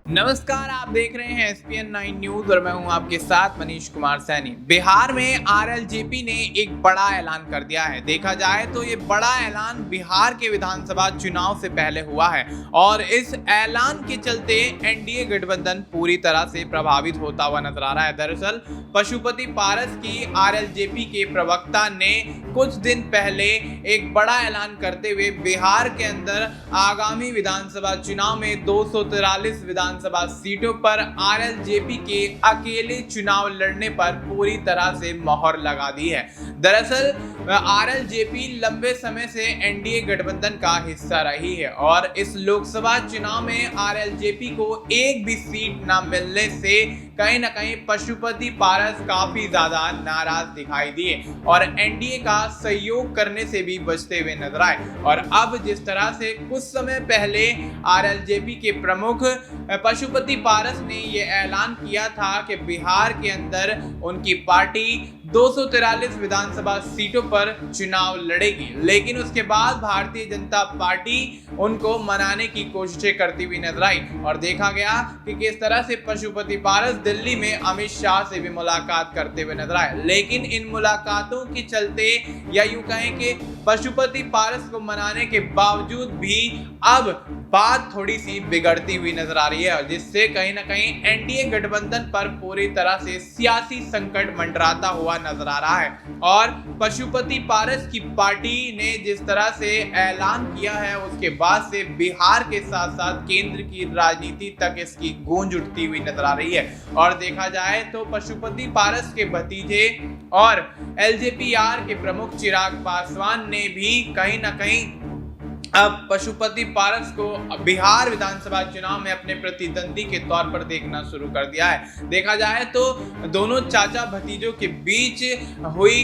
नमस्कार, आप देख रहे हैं एसपीएन 9 न्यूज और मैं हूं आपके साथ मनीष कुमार सैनी। बिहार में आरएलजेपी ने एक बड़ा ऐलान कर दिया है। देखा जाए तो ये बड़ा ऐलान बिहार के विधानसभा चुनाव से पहले हुआ है और इस ऐलान के चलते एनडीए गठबंधन पूरी तरह से प्रभावित होता हुआ नजर आ रहा है। दरअसल पशुपति पारस की आरएलजेपी के प्रवक्ता ने कुछ दिन पहले एक बड़ा ऐलान करते हुए बिहार के अंदर आगामी विधानसभा चुनाव में 243 विधानसभा सीटों पर आरएलजेपी के अकेले चुनाव लड़ने पर पूरी तरह से मोहर लगा दी है। दरअसल आरएलजेपी लंबे समय से एनडीए गठबंधन का हिस्सा रही है और इस लोकसभा चुनाव में आरएलजेपी को एक भी सीट न मिलने से कहीं ना कहीं पशुपति पारस काफी ज्यादा नाराज दिखाई दिए और एनडीए का सहयोग करने से भी बचते हुए नजर आए। और अब जिस तरह से कुछ समय पहले आरएलजेपी के प्रमुख पशुपति पारस ने यह ऐलान किया था कि बिहार के अंदर उनकी पार्टी 243 विधानसभा सीटों पर चुनाव लड़ेगी, लेकिन उसके बाद भारतीय जनता पार्टी उनको मनाने की कोशिशें करती हुई नजर आई और देखा गया कि किस तरह से पशुपति पारस दिल्ली में अमित शाह से भी मुलाकात करते हुए नजर आए। लेकिन इन मुलाकातों के चलते या यूं कहें कि पशुपति पारस को मनाने के बावजूद भी अब बात थोड़ी सी बिगड़ती हुई नजर आ रही है, जिससे कहीं ना कहीं एनडीए गठबंधन पर पूरी तरह से सियासी संकट मंडराता हुआ नजर आ रहा है। और पशुपति पारस की पार्टी ने जिस तरह से ऐलान किया है उसके बाद से बिहार के साथ साथ केंद्र की राजनीति तक इसकी गूंज उठती हुई नजर आ रही है। और देखा जाए तो पशुपति पारस के भतीजे और एलजेपीआर के प्रमुख चिराग पासवान ने भी कहीं ना कहीं अब पशुपति पारस को बिहार विधानसभा चुनाव में अपने प्रतिद्वंदी के तौर पर देखना शुरू कर दिया है। देखा जाए तो दोनों चाचा भतीजों के बीच हुई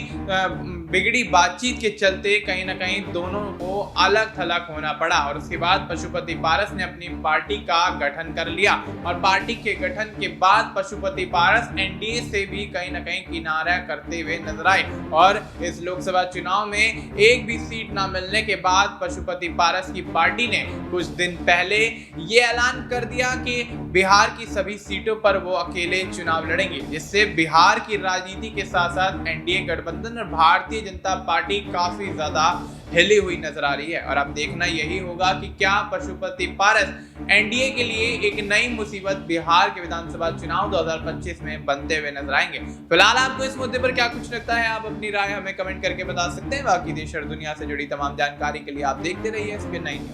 बिगड़ी बातचीत के चलते कहीं ना कहीं दोनों को अलग थलग होना पड़ा और उसके बाद पशुपति पारस ने अपनी पार्टी का गठन कर लिया और पार्टी के गठन के बाद पशुपति पारस एनडीए से भी कहीं ना कहीं किनारा करते हुए नजर आए और इस लोकसभा चुनाव में एक भी सीट न मिलने के बाद पशुपति पारस की पार्टी ने कुछ दिन पहले ये ऐलान कर दिया कि बिहार की सभी सीटों पर वो अकेले चुनाव लड़ेंगे, जिससे बिहार की राजनीति के साथ साथ एनडीए गठबंधन और भारतीय जनता पार्टी काफी ज्यादा हिली हुई नजर आ रही है। और अब देखना यही होगा कि क्या पशुपति पारस एनडीए के लिए एक नई मुसीबत बिहार के विधानसभा चुनाव 2025 में बनते हुए नजर आएंगे। फिलहाल आपको इस मुद्दे पर क्या कुछ लगता है, आप अपनी राय हमें कमेंट करके बता सकते हैं। बाकी देश और दुनिया से जुड़ी तमाम जानकारी के लिए आप देखते रहिए एसपीएन 9 न्यूज।